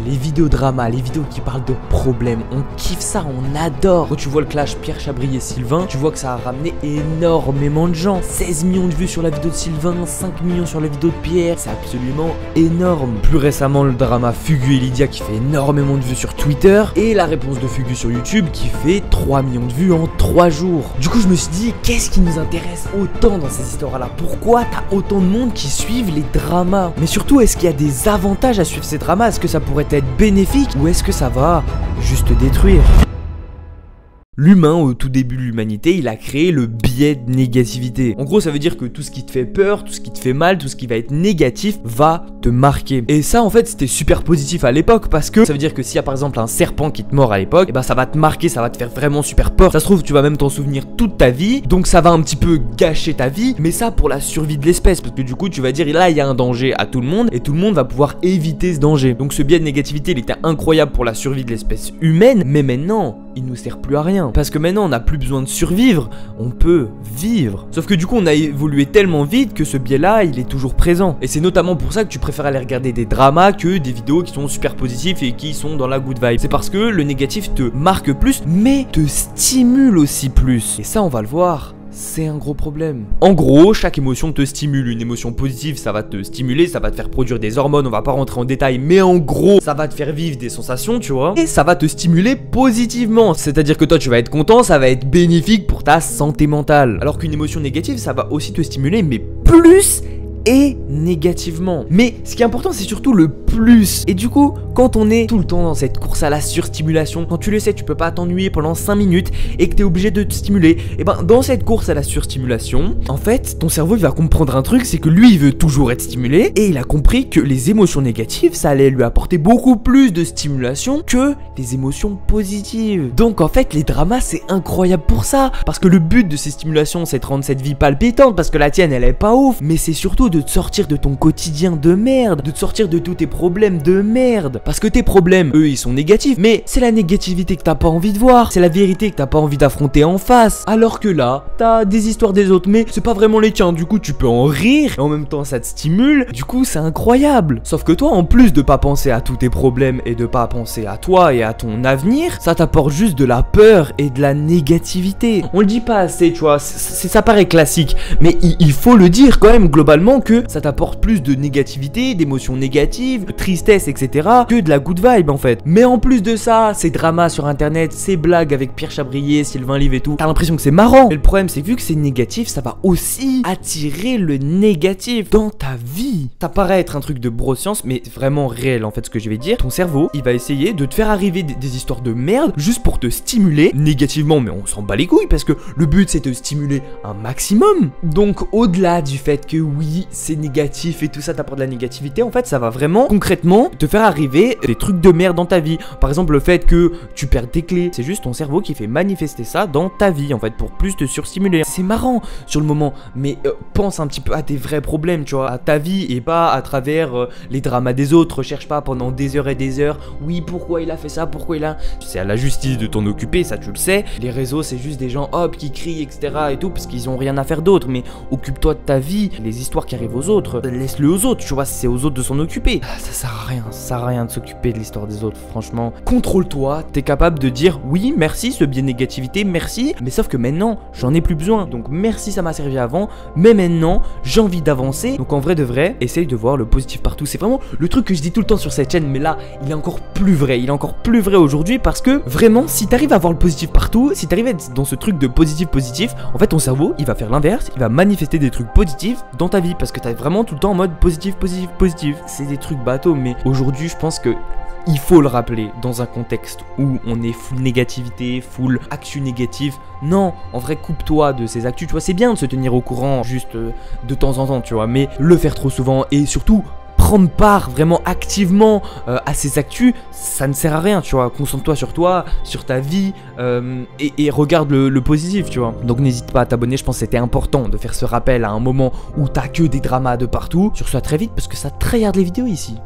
Les vidéos drama, les vidéos qui parlent de problèmes, on kiffe ça, on adore. Quand tu vois le clash Pierre Chabry et Sylvain, tu vois que ça a ramené énormément de gens. 16 millions de vues sur la vidéo de Sylvain, 5 millions sur la vidéo de Pierre, c'est absolument énorme. Plus récemment, le drama Fugu et Lydia qui fait énormément de vues sur Twitter, et la réponse de Fugu sur YouTube qui fait 3 millions de vues en 3 jours. Du coup, je me suis dit, qu'est-ce qui nous intéresse autant dans ces histoires-là? Pourquoi t'as autant de monde qui suivent les dramas? Mais surtout, est-ce qu'il y a des avantages à suivre ces dramas? Est-ce que ça pourrait être bénéfique ou est-ce que ça va juste détruire? L'humain, au tout début de l'humanité, il a créé le biais de négativité. En gros, ça veut dire que tout ce qui te fait peur, tout ce qui te fait mal, tout ce qui va être négatif va te marquer. Et ça, en fait, c'était super positif à l'époque parce que ça veut dire que s'il y a par exemple un serpent qui te mord à l'époque, et ben ça va te marquer, ça va te faire vraiment super peur. Ça se trouve, tu vas même t'en souvenir toute ta vie, donc ça va un petit peu gâcher ta vie, mais ça pour la survie de l'espèce, parce que du coup, tu vas dire là, il y a un danger à tout le monde et tout le monde va pouvoir éviter ce danger. Donc ce biais de négativité, il était incroyable pour la survie de l'espèce humaine, mais maintenant, il nous sert plus à rien. Parce que maintenant on n'a plus besoin de survivre, on peut vivre. Sauf que du coup on a évolué tellement vite que ce biais là il est toujours présent. Et c'est notamment pour ça que tu préfères aller regarder des dramas que des vidéos qui sont super positives et qui sont dans la good vibe. C'est parce que le négatif te marque plus mais te stimule aussi plus. Et ça on va le voir, c'est un gros problème. En gros, chaque émotion te stimule. Une émotion positive, ça va te stimuler, ça va te faire produire des hormones, on va pas rentrer en détail, mais en gros, ça va te faire vivre des sensations, tu vois. Et ça va te stimuler positivement. C'est-à-dire que toi, tu vas être content, ça va être bénéfique pour ta santé mentale. Alors qu'une émotion négative, ça va aussi te stimuler, mais plus et négativement. Mais ce qui est important, c'est surtout le plus. Et du coup, quand on est tout le temps dans cette course à la surstimulation, quand tu le sais, tu peux pas t'ennuyer pendant 5 minutes et que t'es obligé de te stimuler, et ben dans cette course à la surstimulation, en fait, ton cerveau il va comprendre un truc, c'est que lui il veut toujours être stimulé et il a compris que les émotions négatives, ça allait lui apporter beaucoup plus de stimulation que les émotions positives. Donc en fait, les dramas c'est incroyable pour ça, parce que le but de ces stimulations c'est de rendre cette vie palpitante, parce que la tienne elle est pas ouf, mais c'est surtout de te sortir de ton quotidien de merde, de te sortir de tous tes problèmes de merde. Parce que tes problèmes, eux, ils sont négatifs, mais c'est la négativité que t'as pas envie de voir, c'est la vérité que t'as pas envie d'affronter en face. Alors que là, t'as des histoires des autres, mais c'est pas vraiment les tiens, du coup tu peux en rire, et en même temps ça te stimule, du coup c'est incroyable. Sauf que toi, en plus de pas penser à tous tes problèmes et de pas penser à toi et à ton avenir, ça t'apporte juste de la peur et de la négativité. On le dit pas assez, tu vois, ça paraît classique, mais il faut le dire quand même globalement que ça t'apporte plus de négativité, d'émotions négatives, de tristesse, etc. que de la good vibe en fait. Mais en plus de ça, ces dramas sur internet, ces blagues avec Pierre Chabrier, Sylvain Live et tout, t'as l'impression que c'est marrant. Mais le problème c'est que vu que c'est négatif, ça va aussi attirer le négatif dans ta vie. Ça paraît être un truc de broscience, mais c'est vraiment réel en fait ce que je vais dire. Ton cerveau, il va essayer de te faire arriver des histoires de merde juste pour te stimuler négativement, mais on s'en bat les couilles parce que le but c'est de te stimuler un maximum. Donc au-delà du fait que oui, c'est négatif et tout ça t'apporte de la négativité, en fait ça va vraiment concrètement te faire arriver des trucs de merde dans ta vie. Par exemple le fait que tu perds tes clés, c'est juste ton cerveau qui fait manifester ça dans ta vie en fait pour plus te surstimuler. C'est marrant sur le moment, mais pense un petit peu à tes vrais problèmes, tu vois, à ta vie et pas à travers les dramas des autres. Recherche pas pendant des heures et des heures, oui pourquoi il a fait ça, pourquoi il a... C'est à la justice de t'en occuper, ça tu le sais. Les réseaux c'est juste des gens hop qui crient etc et tout parce qu'ils ont rien à faire d'autre, mais occupe-toi de ta vie. Les histoires qui arrivent aux autres, laisse-le aux autres, tu vois, c'est aux autres de s'en occuper. Ça sert à rien, ça sert à rien de s'occuper de l'histoire des autres, franchement. Contrôle-toi, t'es capable de dire oui, merci, ce biais de négativité, merci, mais sauf que maintenant, j'en ai plus besoin. Donc merci, ça m'a servi avant, mais maintenant, j'ai envie d'avancer. Donc en vrai de vrai, essaye de voir le positif partout. C'est vraiment le truc que je dis tout le temps sur cette chaîne, mais là, il est encore plus vrai. Il est encore plus vrai aujourd'hui parce que vraiment, si t'arrives à voir le positif partout, si t'arrives à être dans ce truc de positif, en fait, ton cerveau, il va faire l'inverse, il va manifester des trucs positifs dans ta vie parce que t'es vraiment tout le temps en mode positif. C'est des trucs bateaux, mais aujourd'hui, je pense que il faut le rappeler dans un contexte où on est full négativité, full actu négative. Non, en vrai, coupe-toi de ces actus, tu vois, c'est bien de se tenir au courant juste de temps en temps, tu vois, mais le faire trop souvent et surtout prendre part vraiment activement à ces actus, ça ne sert à rien, tu vois. Concentre-toi sur toi, sur ta vie et regarde le positif, tu vois. Donc n'hésite pas à t'abonner, je pense que c'était important de faire ce rappel à un moment où t'as que des dramas de partout. Sur ce, à très vite parce que ça tryhard les vidéos ici.